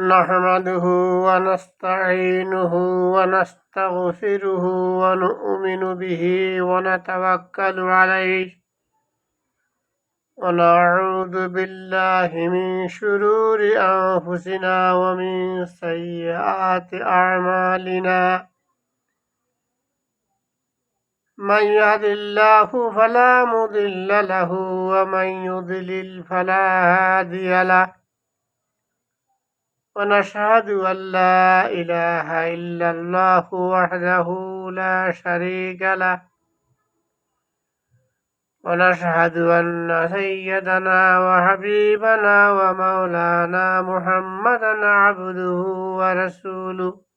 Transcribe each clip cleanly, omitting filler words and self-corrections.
نحمده ونستعينه ونستغفره ونؤمن به ونتوكل عليه ونعوذ بالله من شرور أنفسنا ومن سيئات أعمالنا من يهد الله فلا مضل له ومن يضلل فلا هادي له ونشهد أن لا إله إلا الله وحده لا شريك له ونشهد أن سيدنا وحبيبنا ومولانا محمدا عبده ورسوله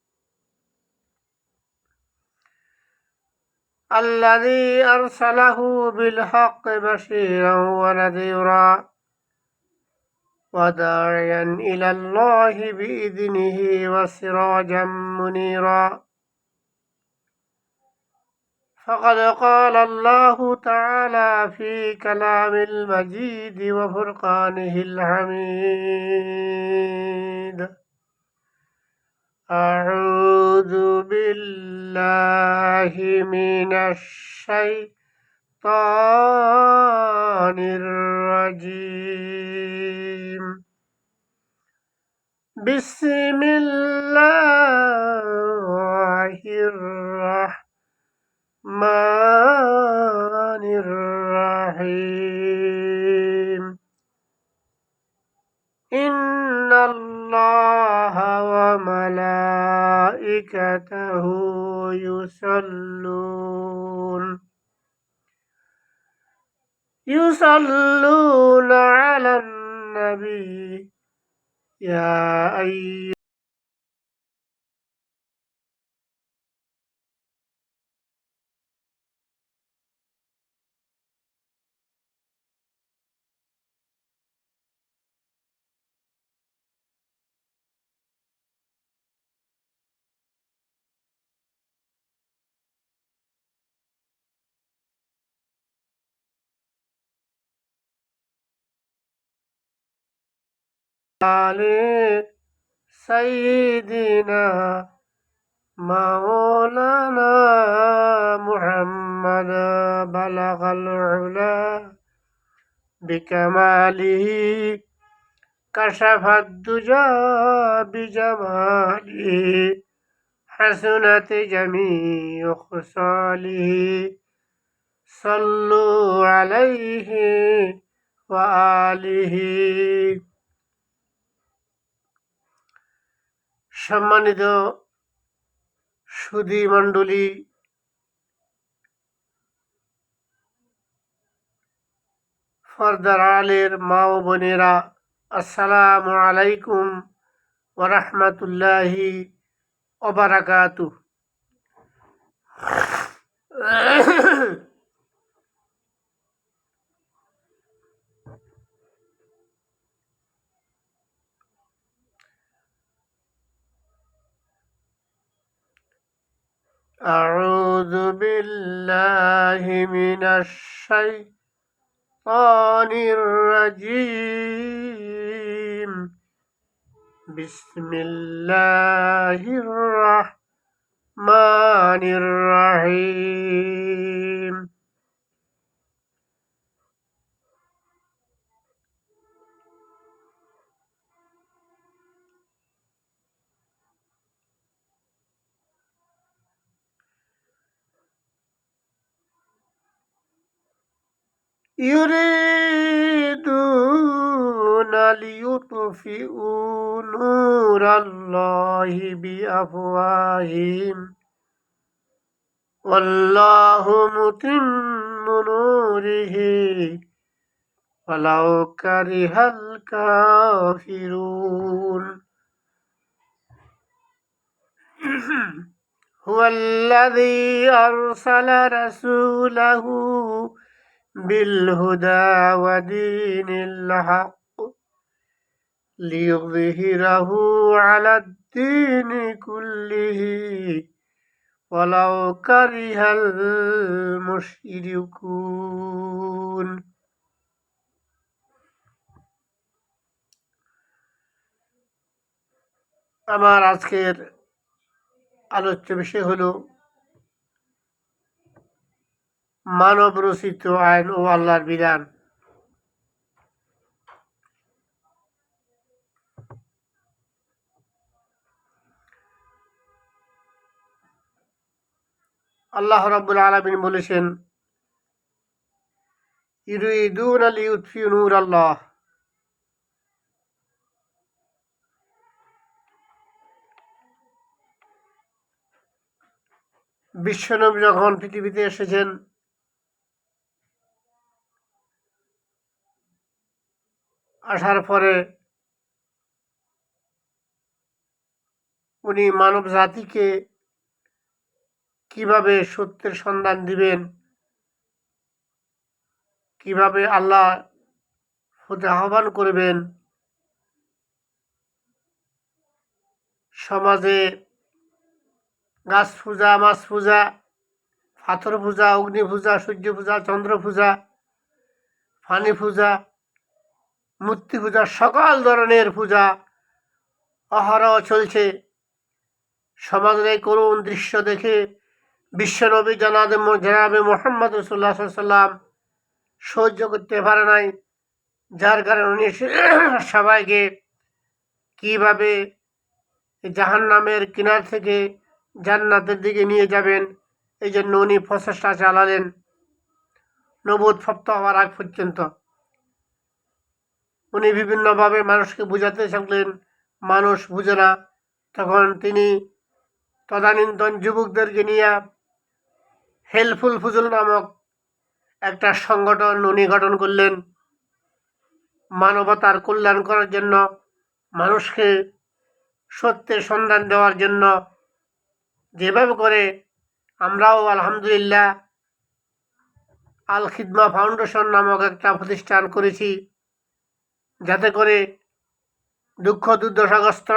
الذي أرسله بالحق بشيرا ونذيرا وداعيا إلى الله بإذنه وسراجا منيرا فقد قال الله تعالى في كلام المجيد وفرقانه الحميد أعوذ بالله من الشيطان الرجيم بسم الله الرحمن الرحيم إن الله وملائكته يصلون على النبي يا أيها سيدنا مولانا محمد بلغ العلا بكماله كشف الدجى بجماله حسنت جميع خصاله صلوا عليه وآله সম্মানিত সুধী মণ্ডলী, পর্দার আড়ালের মা ও বোনেরা, আসসালামু আলাইকুম ওয়া রাহমাতুল্লাহি ওয়া বারাকাতুহু। أعوذ بالله من الشيطان الرجيم بسم الله الرحمن الرحيم يريدون ليطفئوا نور الله بأفواههم والله متم نوره ولو كره الكافرون هو الذي أرسل رسوله بالهدى ودين الحق ليظهره على الدين كله ওয়ালাউ কারিহাল মুশরিকুন। আমার আজকের আলোচ্য বিষয় হলো মানব রচিত আইন ও আল্লাহর বিধান। আল্লাহ রাব্বুল আলামিন বলেছেন, ইউরিদুনা লিইউতফিউ নূরাল্লাহ। বিশ্বনবী যখন পৃথিবীতে এসেছেন, আসার পরে উনি মানব জাতিকে কিভাবে সত্যের সন্ধান দিবেন, কিভাবে আল্লাহ হতে আহ্বান করবেন, সমাজে গাছ পূজা, মাছ পূজা, পাথর পূজা, অগ্নি পূজা, সূর্য পূজা, চন্দ্র পূজা, পানি পূজা, মূর্তি পূজা, সকল ধরনের পূজা অহরহ চলছে। সমাজের এই করুণ দৃশ্য দেখে বিশ্বনবী জনাবে মুহাম্মদ রাসূলুল্লাহ সাল্লাল্লাহু আলাইহি ওয়াসাল্লাম সহ্য করতে পারে নাই, যার কারণে উনি সবাইকে কিভাবে জাহান্নামের কিনার থেকে জান্নাতের দিকে নিয়ে যাবেন, এই জন্য উনি প্রচেষ্টা চালালেন নবুয়ত প্রাপ্ত হওয়ার আগ পর্যন্ত। উনি বিভিন্নভাবে মানুষকে বুঝাতে থাকলেন, মানুষ বুঝে না। তখন তিনি তদানীন্তন যুবকদেরকে নিয়ে হেল্পফুল ফুজুল নামক একটা সংগঠন উনি গঠন করলেন, মানবতার কল্যাণ করার জন্য, মানুষকে সত্যের সন্ধান দেওয়ার জন্য। যেভাবে করে আমরাও আলহামদুলিল্লাহ আল খিদমা ফাউন্ডেশন নামক একটা প্রতিষ্ঠান করেছি, যাতে করে দুঃখ দুর্দশাগ্রস্ত,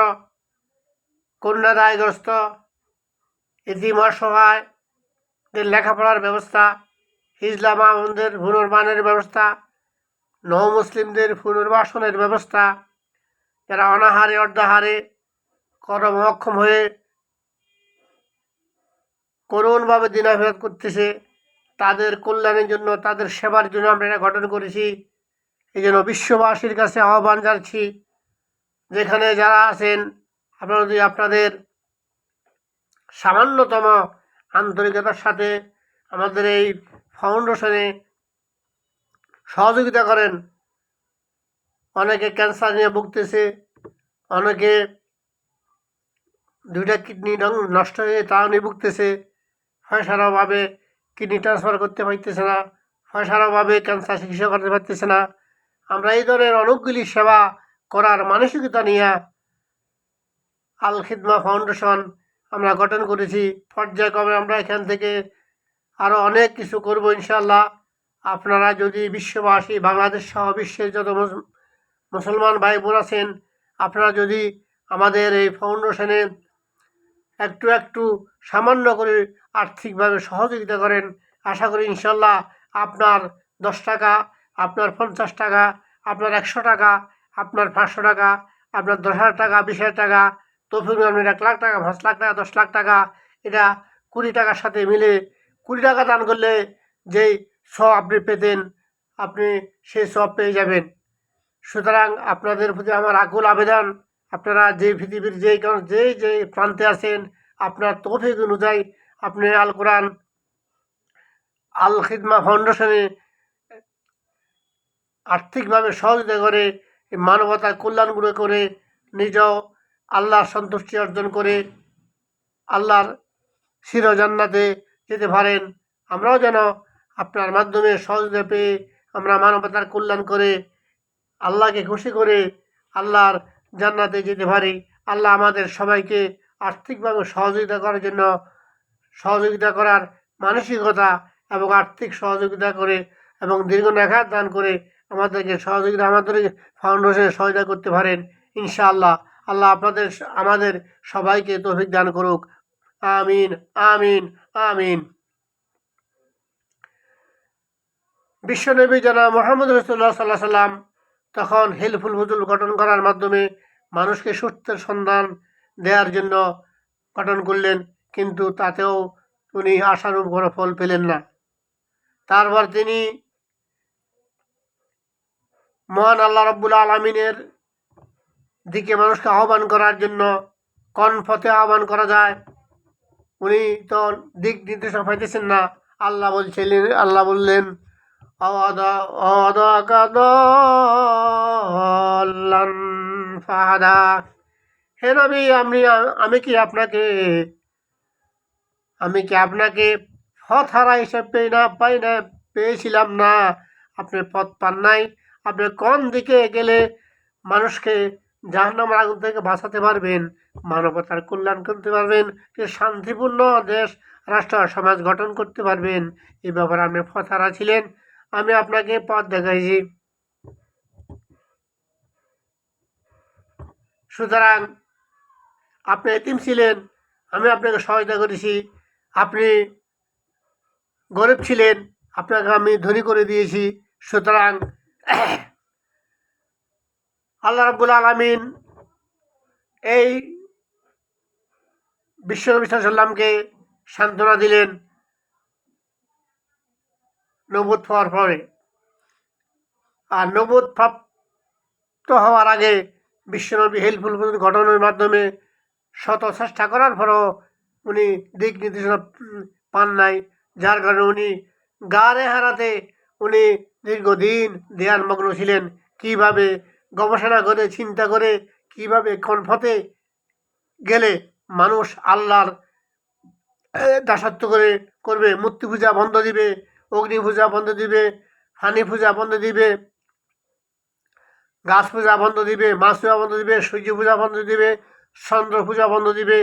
কন্যাদায়গ্রস্ত, এতিম অসহায়দের লেখাপড়ার ব্যবস্থা, হিজলা মাহমুদের পুনর্বাসনের ব্যবস্থা, নও মুসলিমদের পুনর্বাসনের ব্যবস্থা, যারা অনাহারে অর্ধাহারে কর্মক্ষম হয়ে করুণভাবে দিনাফেরত করতেছে, তাদের কল্যাণের জন্য, তাদের সেবার জন্য আমরা এটা গঠন করেছি। এই জন্য বিশ্ববাসীর কাছে আহ্বান জানাচ্ছি, যেখানে যারা আছেন, আপনারা যদি আপনাদের সামান্যতম আন্তরিকতার সাথে আমাদের এই ফাউন্ডেশনে সহযোগিতা করেন। অনেকে ক্যান্সার নিয়ে ভুগতেছে, অনেকে দুইটা কিডনি নষ্ট হয়ে তাও নিয়ে ভুগতেছে, পয়সার অভাবে কিডনি ট্রান্সফার করতে পারতেছে না, পয়সার অভাবে ক্যান্সার চিকিৎসা করতে পারতেছে না। আমরা এই ধরনের অনেকগুলি সেবা করার মানসিকতা নিয়ে আল খিদমা ফাউন্ডেশন আমরা গঠন করেছি। পর্যায়ক্রমে আমরা এখান থেকে আরও অনেক কিছু করব ইনশাআল্লাহ। আপনারা যদি বিশ্ববাসী, বাংলাদেশ সহ বিশ্বের যত মুসলমান ভাই বোন আছেন, আপনারা যদি আমাদের এই ফাউন্ডেশনে একটু একটু সামান্য করে আর্থিকভাবে সহযোগিতা করেন, আশা করি ইনশাল্লাহ আপনার 10 টাকা, আপনার 50 টাকা, আপনার 100 টাকা, আপনার 500 টাকা, আপনার 10,000 টাকা, 20,000 টাকা, তৌফিক রহমানের 1 লাখ টাকা, 5 লাখ টাকা, 10 লাখ টাকা, এটা 20 টাকার সাথে মিলে 20 টাকা দান করলে যেই সব আপনি পেতেন, আপনি সেই সব পেয়ে যাবেন। সুতরাং আপনাদের প্রতি আমার আকুল আবেদন, আপনারা যে পৃথিবীর যে প্রান্তে আছেন, আপনার তৌফিক অনুযায়ী আপনি আল কোরআন আল খিদমা ফাউন্ডেশনে আর্থিকভাবে সহযোগিতা করে মানবতার কল্যাণগুলো করে নিজেও আল্লাহর সন্তুষ্টি অর্জন করে আল্লাহর চির জান্নাতে যেতে পারেন। আমরাও যেন আপনার মাধ্যমে সহযোগিতা পেয়ে আমরা মানবতার কল্যাণ করে আল্লাহকে খুশি করে আল্লাহর জান্নাতে যেতে পারি। আল্লাহ আমাদের সবাইকে আর্থিকভাবে সহযোগিতা করার জন্য, সহযোগিতা করার মানসিকতা এবং আর্থিক সহযোগিতা করে এবং দীর্ঘ নেখাত দান করে আমাদেরকে সহযোগিতা, আমাদের ফাউন্ডেশনে সহায়তা করতে পারেন ইনশাআল্লাহ। আল্লাহ আমাদের সবাইকে তৌফিক দান করুক। আমিন আমিন আমিন। বিশ্বনবী জনাব মুহাম্মদ রাসূলুল্লাহ সাল্লাল্লাহু আলাইহি সাল্লাম তখন হেলফুল ফুজুল গঠন করার মাধ্যমে মানুষকে সত্যের সন্ধান দেওয়ার জন্য গঠন করলেন, কিন্তু তাতেও উনি আশানুরূপ কোনো ফল পেলেন না। তারপর তিনি মহান আল্লাহ রাব্বুল আলামিনের দিকে মানুষকে আহ্বান করার জন্য কোন পথে আহ্বান করা যায়, উনি তো দিক নির্দেশনা পাইতেছেন না। আল্লাহ বললেন ফাহাদা, হে নবী, আমি কি আপনাকে পথ হারা হিসেবে পেয়েছিলাম না? আপনি পথ পান নাই? আপনি কোন দিকে গেলে মানুষকে জাহান্নামের আগুন থেকে বাঁচাতে পারবেন, মানবতার কল্যাণ করতে পারবেন, শান্তিপূর্ণ দেশ রাষ্ট্র সমাজ গঠন করতে পারবেন, এই ব্যাপারে আপনি পথ হারা ছিলেন। আমি আপনাকে পথ দেখাইছি। সুতরাং আপনি এতিম ছিলেন, আমি আপনাকে সহায়তা করেছি। আপনি গরিব ছিলেন, আপনাকে আমি ধনী করে দিয়েছি। সুতরাং আল্লাহ রাব্বুল আলামিন এই বিশ্বনবী সাল্লাল্লাহু আলাইহি সাল্লামকে সান্ত্বনা দিলেন নবুয়ত পাওয়ার পরে। আর নবুয়ত প্রাপ্ত হওয়ার আগে বিশ্বনবী হেলফুল ফুজুল গঠনের মাধ্যমে শত চেষ্টা করার পরও উনি দিক নির্দেশনা পান নাই, যার কারণে উনি গারে হারাতে উনি দীর্ঘদিন ধ্যানমগ্ন ছিলেন। কিভাবে গবেষণা করে চিন্তা করে কিভাবে কোন পথে গেলে মানুষ আল্লাহর দাসত্ব করবে, মূর্তি পূজা বন্ধ দিবে, অগ্নি পূজা বন্ধ দিবে, হানি পূজা বন্ধ দিবে, গাছ পূজা বন্ধ দিবে, মাছ পূজা বন্ধ দিবে, সূর্য পূজা বন্ধ দিবে, চন্দ্র পূজা বন্ধ দিবে,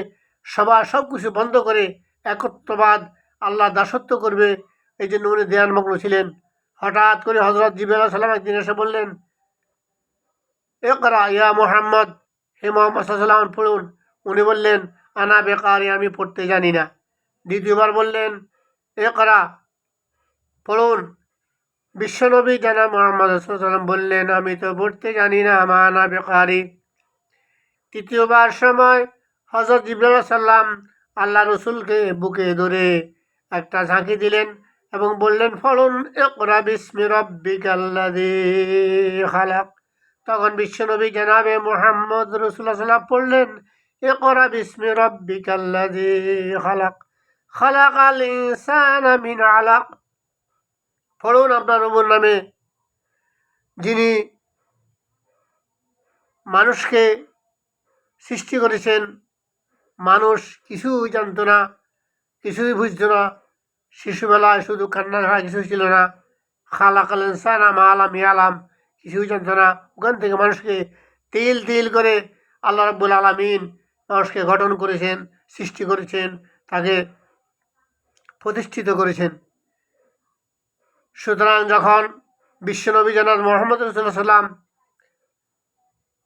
সব কিছু বন্ধ করে একত্ববাদ আল্লাহ দাসত্ব করবে। এই জন্য উনি ধ্যানমগ্ন ছিলেন। হঠাৎ করে হজরত জিবরাইল আলাইহিস সালাম একদিন এসে বললেন, ইকরা ইয়া মুহাম্মদ, হে মুহাম্মদ সাল্লাল্লাহু আলাইহি ওয়াসাল্লাম পড়ুন। উনি বললেন, আনা বেকারি, আমি পড়তে জানি না। দ্বিতীয়বার বললেন, ইকরা, পড়ুন। বিশ্বনবী জনাব মুহাম্মদ সাল্লাল্লাহু আলাইহি ওয়াসাল্লাম বললেন, আমি তো পড়তে জানি না, আনা বেকারি। তৃতীয়বার সময় হযরত জিবরাইল আলাইহিস সালাম আল্লাহ রসুলকে বুকে ধরে একটা ঝাঁকি দিলেন এবং বললেন, পড়ুন, ইকরা বিসমি রাব্বিকাল্লাযী খালাক। তখন বিশ্বনবী জনাবে মুহাম্মদ রাসূলুল্লাহ সাল্লাল্লাহু আলাইহি ওয়াসাল্লাম পড়লেন, ইকরা বিসমি রাব্বিকাল্লাযী খালাক, খালাকাল ইনসানা মিন আলাক। পড়ুন আপনার প্রভুর নামে, যিনি মানুষকে সৃষ্টি করেছেন। মানুষ কিছুই জানত না, কিছুই বুঝতো না, শিশুবেলায় শুধু কান্না ছাড়া কিছুই ছিল না। খালাকাল ইনসানা মা লাম ইয়ালাম, কিছুই জানত না। ওখান থেকে মানুষকে তিল তিল করে আল্লাহ রাব্বুল আলামিন মানুষকে গঠন করেছেন, সৃষ্টি করেছেন, তাকে প্রতিষ্ঠিত করেছেন। সুতরাং যখন বিশ্বনবী জনাব মুহাম্মদ রাসূলুল্লাহ সাল্লাম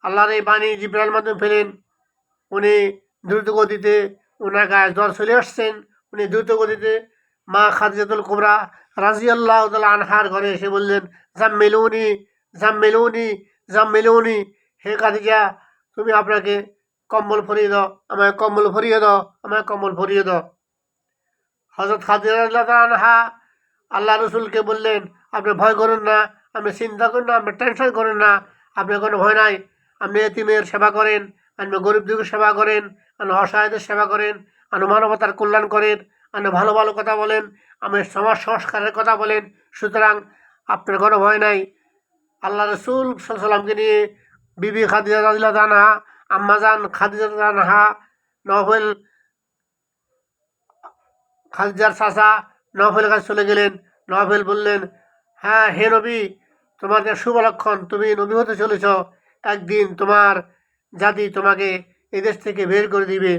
আল্লাহর এই বাণী জিবরাইল মাধ্যমে পেলেন, উনি দ্রুত গতিতে, ওনার গায়ে জ্বর চলে আসছেন, উনি দ্রুত গতিতে মা খাদিজাতুল কুবরা রাদিয়াল্লাহু তাআলা আনহার ঘরে এসে বললেন, জাম্মিলুনি জাম্মিলুনি জাম্মিলুনি, হে খাদিজা, তুমি আপনাকে কম্বল ভরিয়ে দাও, আমায় কম্বল ভরিয়ে দাও, আমায় কম্বল ভরিয়ে দাও। হযরত খাদিজা রাদিয়াল্লাহু তাআলা আনহা আল্লাহ রসুলকে বললেন, আপনি ভয় করেন না, আপনি চিন্তা করেন না, আপনি টেনশন করেন না, আপনার কোনো ভয় নাই। আপনি এতিমের সেবা করেন, আপনি গরিব দুঃখীর সেবা করেন, আপনি অসহায়দের সেবা করেন, আপনি মানবতার কল্যাণ করেন, আপনি ভালো ভালো কথা বলেন, আপনি সমাজ সংস্কারের কথা বলেন। সুতরাং আপনার কোনো ভয় নাই। আল্লাহ রসুল সাল্লাল্লাহু আলাইহি ওয়াসাল্লামকে নিয়ে বিবি খাদিজা রাদিয়াল্লাহু আনহা, আম্মাজান খাদিজা রাদিয়াল্লাহু আনহা, নফল খাদিজার চাচা নফলের কাছে চলে গেলেন। নফল বললেন, হ্যাঁ হে নবী, তোমাদের শুভ লক্ষণ, তুমি নবী হতে চলেছ। একদিন তোমার জাতি তোমাকে এদেশ থেকে বের করে দিবে।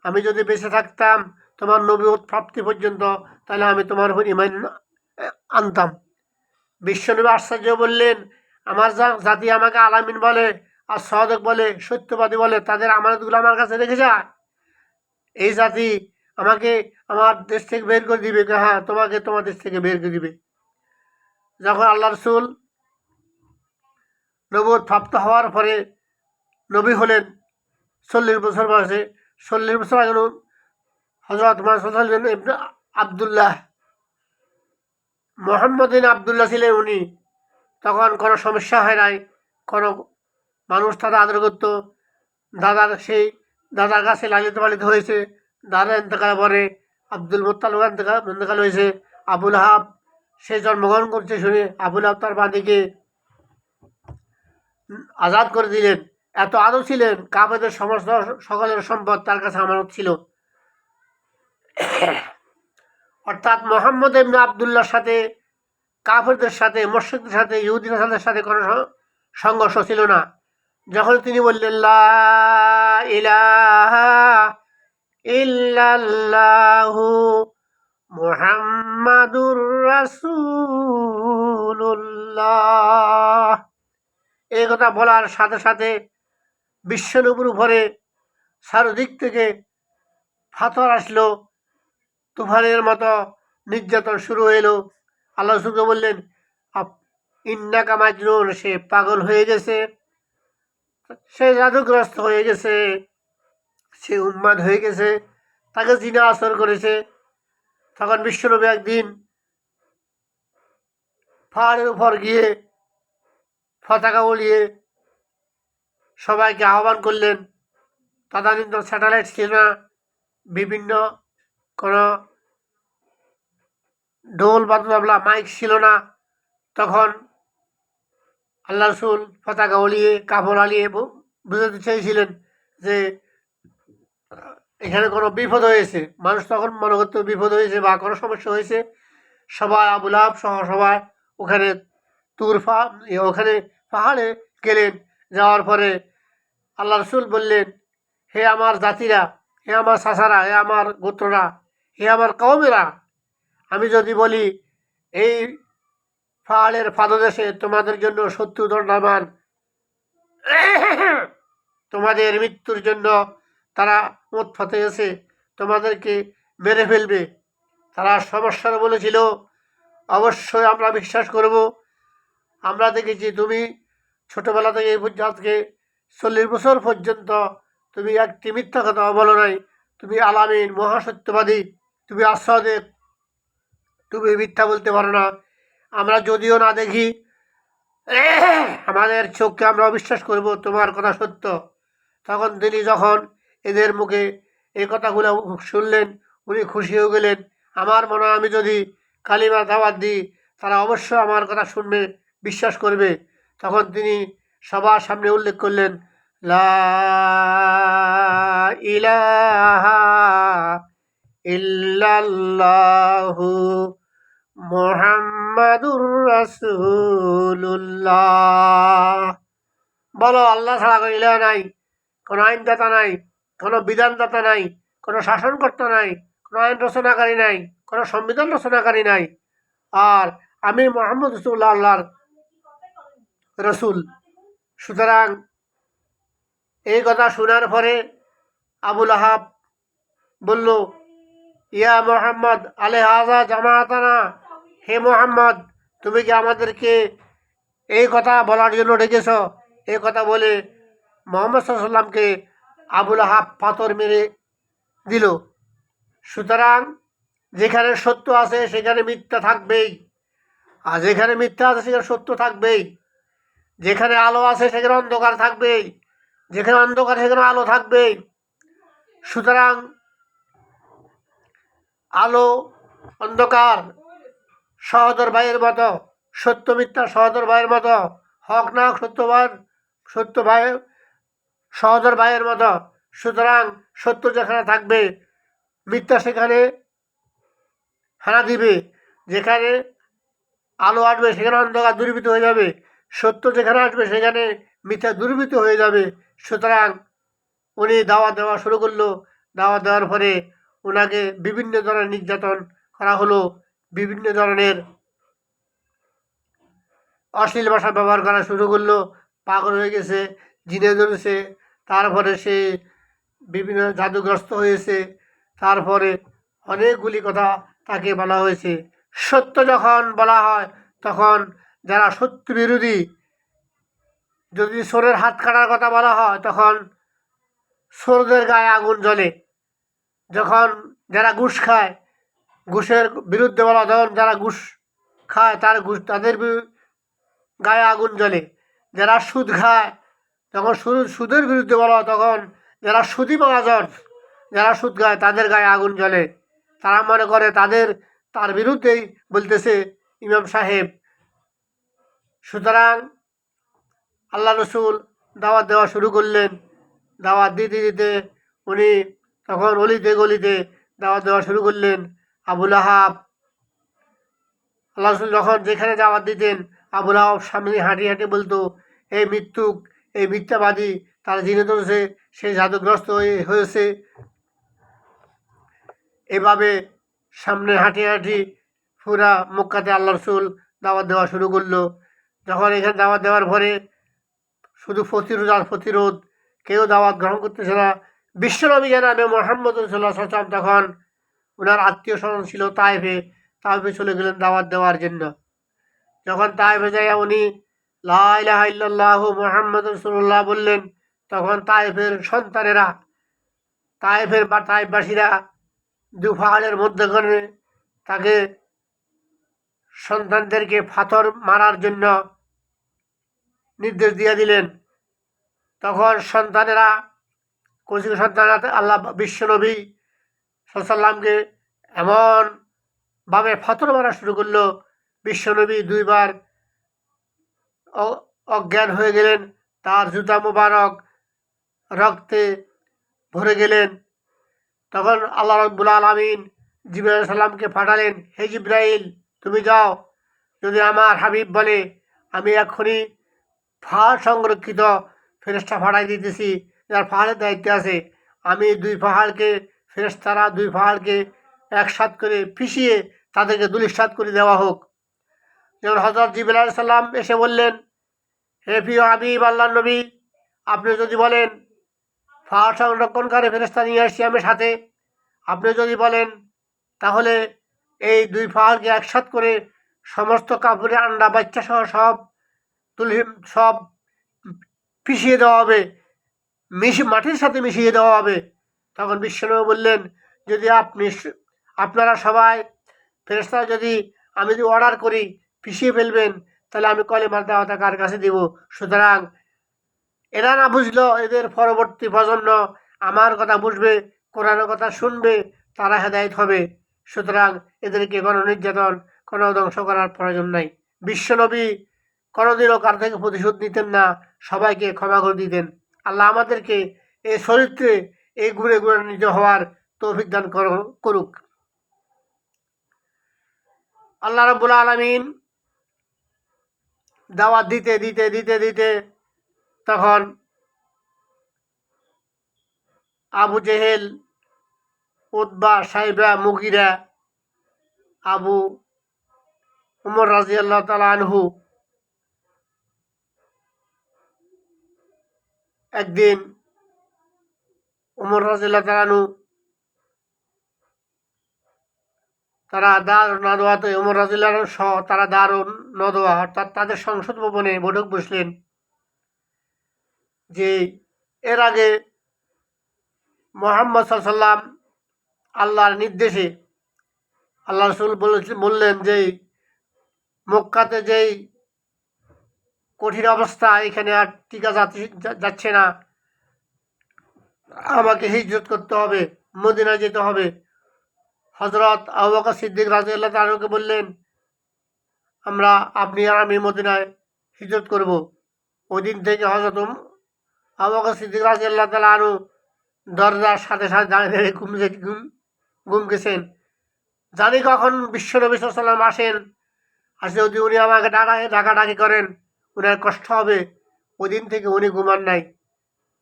আমি যদি বেঁচে থাকতাম তোমার নবুয়ত প্রাপ্তি পর্যন্ত, তাহলে আমি তোমার উপর ঈমান আনতাম। বিশ্বনবী আশ্চর্য বললেন, আমার জাতি আমাকে আলামিন বলে আর সাদিক বলে, সত্যবাদী বলে, তাদের আমানতগুলো আমার কাছে রেখে যায়। এই জাতি আমাকে আমার দেশ থেকে বের করে দিবে। হ্যাঁ, তোমাকে তোমার দেশ থেকে বের করে দিবে। যখন আল্লাহ রসুল নবুয়ত প্রাপ্ত হওয়ার পরে নবী হলেন 40 বছর বয়সে। 40 বছর আগে হজরত ইবনে আবদুল্লাহ মোহাম্মদ আবদুল্লাহ ছিলেন উনি। তখন কোনো সমস্যা হয় নাই, কোনো মানুষ তারা আদর করতো। দাদার কাছে লালিত পালিত হয়েছে। দাদা ইন্তেকাল পরে আব্দুল মুত্তালিব ইন্তেকাল হয়েছে। আবুল আহাব সে জন্মগ্রহণ করছে শুনে আবুল আহাব তার বাঁধিকে আজাদ করে দিলেন। এত আদর ছিলেন, কাফেরদের সমস্ত সকলের সম্পদ তার কাছে আমানত ছিল। অর্থাৎ মোহাম্মদ ইবনে আবদুল্লাহর সাথে কাফেরদের সাথে, মুশরিকদের সাথে, ইহুদি নাসারাদের সাথে কোনো সংঘর্ষ ছিল না। যখন তিনি বললেন লা ইলাহা ইল্লাল্লাহু মুহাম্মাদুর রাসূলুল্লাহ, এই কথা বলার সাথে সাথে বিশ্বনবীর উপরে চারদিক থেকে পাথর আসলো, তুফানের মতো নির্যাতন শুরু হইলো। আল্লাহ রসুলকে বললেন ইন্নাকা মাজনুন, সে পাগল হয়ে গেছে, সে জাদুগ্রস্ত হয়ে গেছে, সে উন্মাদ হয়ে গেছে, তাকে জিনা আসর করেছে। তখন বিশ্বনবী একদিন পাহাড়ের উপর গিয়ে পতাকা উড়িয়ে সবাইকে আহ্বান করলেন। তদানীন্তন স্যাটেলাইট ছিল না, বিভিন্ন কোনো ঢোল বাজনা মাইক ছিল না। তখন আল্লাহ রসুল পতাকা উড়িয়ে কাপড় আলিয়ে বুঝাতে চেয়েছিলেন যে এখানে কোনো বিপদ হয়েছে। মানুষ তখন মনে করতো বিপদ হয়েছে বা কোনো সমস্যা হয়েছে। সবাই আবুল আহাব সহ সবাই ওখানে ওখানে পাহাড়ে গেলেন। যাওয়ার পরে আল্লাহ রসুল বললেন, হে আমার জাতিরা, হে আমার চাচারা, হে আমার গোত্ররা, হে আমার কওমেরা, আমি যদি বলি এই পাহাড়ের পাদদেশে তোমাদের জন্য শত্রু দণ্ডায়মান, তোমাদের মৃত্যুর জন্য তারা উৎপাতে এসে তোমাদেরকে মেরে ফেলবে, তারা সমস্যার বলেছিল, অবশ্যই আমরা বিশ্বাস করব। আমরা দেখেছি তুমি ছোটোবেলা থেকে এই আজকে 40 বছর পর্যন্ত তুমি একটি মিথ্যা কথা বলো নাই। তুমি আলামিন, মহাসত্যবাদী, তুমি আস্বাদেব, তুমি মিথ্যা বলতে পারো না। আমরা যদিও না দেখি, আমাদের চোখকে আমরা অবিশ্বাস করব তোমার কথা সত্য। তখন তিনি যখন এদের মুখে এই কথাগুলো শুনলেন, উনি খুশি হয়ে গেলেন। আমার মনে হয় আমি যদি কালিমা দাওয়াত দিই, তারা অবশ্যই আমার কথা শুনবে, বিশ্বাস করবে। তখন তিনি সবার সামনে উল্লেখ করলেন লা ইলাহা ইল্লাল্লাহু মুহাম্মাদুর রাসূলুল্লাহ। বলো আল্লাহ ছাড়া কোনো ইলাহ নাই, কোনো আইনদাতা নাই, কোনো বিধানদাতা নাই, কোনো শাসনকর্তা নাই, কোনো আইন রচনাকারী নাই, কোনো সংবিধান রচনাকারী নাই। আর আমি মোহাম্মদ রসুল্লাহ আল্লাহর রসুল। সুতরাং এই কথা শোনার পরে আবুল আহাব বলল, ইয়া মোহাম্মদ আলেহাজা জামাতানা, হে মোহাম্মদ, তুমি কি আমাদেরকে এই কথা বলার জন্য ডেকেছ? এই কথা বলে মোহাম্মদ সাল্লামকে আবুল আহাব পাথর মেরে দিল। সুতরাং যেখানে সত্য আছে সেখানে মিথ্যা থাকবেই, আর যেখানে মিথ্যা আছে সেখানে সত্য থাকবেই। যেখানে আলো আছে সেখানে অন্ধকার থাকবেই, যেখানে অন্ধকার সেখানে আলো থাকবেই। সুতরাং আলো অন্ধকার সহোদর ভাইয়ের মতো, সত্য মিথ্যা সহোদর ভাইয়ের মতো, হক না সত্য ভাই সহোদর ভাইয়ের মতো। সুতরাং সত্য যেখানে থাকবে মিথ্যা সেখানে হানা দিবে, যেখানে আলো আসবে সেখানে অন্ধকার দূরীভূত হয়ে যাবে, সত্য যেখানে আসবে সেখানে মিথ্যা দূরীভূত হয়ে যাবে। সুতরাং উনি দাওয়াত দেওয়া শুরু করলো। দাওয়াত দেওয়ার পরে ওনাকে বিভিন্ন ধরনের নির্যাতন করা হলো, বিভিন্ন ধরনের অশ্লীল ভাষা ব্যবহার করা শুরু করলো। পাগল হয়ে গেছে, জিনে ধরেছে, তারপরে সে বিভিন্ন জাদুগ্রস্ত হয়েছে। তারপরে অনেকগুলি কথা তাকে বলা হয়েছে। সত্য যখন বলা হয় তখন যারা সত্য বিরোধী, যদি চোরের হাত কাটার কথা বলা হয় তখন চোরদের গায়ে আগুন জ্বলে। যখন যারা ঘুষ খায়, ঘুষের বিরুদ্ধে বলা, তখন যারা ঘুষ খায় তাদের গায়ে আগুন জ্বলে। যারা সুদ খায়, যখন সুদের বিরুদ্ধে বলা হয় তখন যারা সুদী মহাজন, যারা সুদ খায় তাদের গায়ে আগুন জ্বলে। তারা মনে করে তার বিরুদ্ধেই বলতেছে ইমাম সাহেব। সুতরাং আল্লাহ রসুল দাওয়াত দেওয়া শুরু করলেন। দাওয়াত দিতে দিতে উনি তখন অলিতে গলিতে দাওয়াত দেওয়া শুরু করলেন। আবুল আহাব, আল্লাহ রসুল যখন যেখানে দাওয়াত দিতেন, আবুল আহাব সামনে হাঁটি হাঁটি বলতো, এই মৃত্যুক, এই মিথ্যাবাদী, তার জিনে ধরেছে, সে জাদুগ্রস্ত হয়েছে। এভাবে সামনে হাঁটি হাঁটি পুরা মক্কাতে আল্লাহ রসুল দাওয়াত দেওয়া শুরু করলো। যখন এখানে দাওয়াত দেওয়ার পরে শুধু প্রতিরোধ আর প্রতিরোধ, কেউ দাওয়াত গ্রহণ করতেছে না। বিশ্বনবী জানাবে মোহাম্মদ সাল্লাল্লাহু আলাইহি ওয়াসাল্লাম তখন ওনার আত্মীয় স্বজন ছিল তাইফে চলে গেলেন দাওয়াত দেওয়ার জন্য। যখন তাইফে যাইয়া উনি লা ইলাহা ইল্লাল্লাহু মুহাম্মাদুর রাসূলুল্লাহ বললেন, তখন তাইফের সন্তানেরা, তাইফবাসীরা দু পাহাড়ের মধ্যখানে তাকে সন্তানদেরকে পাথর মারার জন্য নির্দেশ দিয়ে দিলেন। তখন সন্তানেরা, কচি সন্তানেরা আল্লাহ বিশ্বনবী সাল্লামকে এমনভাবে পাথর মারা শুরু করলো, বিশ্বনবী দুইবার অজ্ঞান হয়ে গেলেন। তার জুতা মুবারক রক্তে ভরে গেলেন। তখন আল্লাহ রাব্বুল আলামিন জিবরাইল আলাইহিস সালামকে পাঠালেন, হে জিবরাইল, তুমি যাও, যদি আমার হাবিব বলে আমি এখনই পাহাড় সংরক্ষিত ফেরেশতা পাঠাই দিতেছি, যার পাহাড়ের দায়িত্বে আছে, আমি ফেরেশতারা দুই পাহাড়কে একসাথ করে পিষিয়ে তাদেরকে ধূলিসাৎ করে দেওয়া হোক। যেমন হযরত জিবরাইল আলাইহিস সালাম এসে বললেন, হে প্রিয় হাবিব আল্লাহর নবী, আপনি যদি বলেন পাহাড় সংরক্ষণকারী ফেরেশতা নিয়ে আসছি আমি সাথে, আপনি যদি বলেন তাহলে এই দুই পাহাড়কে একসাথ করে সমস্ত কাপড়ে আন্ডা বাচ্চা সহ সব পিষিয়ে দেওয়া হবে, মাটির সাথে মিশিয়ে দেওয়া হবে। তখন বিশ্বনবী বললেন, যদি আপনারা সবাই ফেরেশতারা যদি আমি যদি অর্ডার করি পিষিয়ে ফেলবেন, তাহলে আমি কলেমার দাওয়াত কার কাছে দেব? সুতরাং এরা না বুঝলো, এদের পরবর্তী প্রজন্ম আমার কথা বুঝবে, কোরআনের কথা শুনবে, তারা হেদায়েত হবে। সুতরাং এদেরকে কোনো নির্যাতন, কোনো ধ্বংস করার প্রয়োজন নাই। বিশ্বনবী কোনোদিনও কার থেকে প্রতিশোধ নিতেন না, সবাইকে ক্ষমা করে দিতেন। আল্লাহ আমাদেরকে এই চরিত্রে, এই গুণে গুণান্বিত হওয়ার তৌফিক দান করুক। আল্লাহ রাব্বুল আলামিন দাওয়াত দিতে দিতে দিতে দিতে তখন আবু জেহেল, উতবা, সাইবা, মুগিরা, আবু উমর রাদিয়াল্লাহু তাআলা আনহু একদিন উমর রাদিয়াল্লাহু তাআলা আনহু তারা দারুন নাদওয়াতে উমর রাদিয়াল্লাহু আনহু সহ তারা দারুন নদওয়া অর্থাৎ তাদের সংসদ ভবনে বৈঠক বসলেন যে এর আগে মুহাম্মদ সাল্লাল্লাহু আলাইহি ওয়াসাল্লাম আল্লাহর নির্দেশে আল্লাহ রাসূল বললেন যে মক্কাতে যেই কঠিন অবস্থা, এখানে আর টিকা যাচ্ছে না, আমাকে হিজরত করতে হবে, মদিনায় যেতে হবে। হযরত আবু বকর সিদ্দিক রাদিয়াল্লাহু তাআলা আনহুকে বললেন, আপনি আর আমি মদিনায় হিজরত করব। ওই দিন থেকে হযরত আবু বকর সিদ্দিক রাদিয়াল্লাহু তাআলা আনহু দরজার সাথে সাথে দাঁড়িয়ে ঘুম গেছেন। জানি কখন বিশ্বনবী সাল্লাল্লাহু আলাইহি ওয়াসাল্লাম আসেন, যদি উনি আমাকে ডাকাডাকি করেন উনার কষ্ট হবে। ওই দিন থেকে উনি ঘুমান নাই।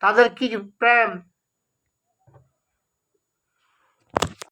তাদের কি প্রেম,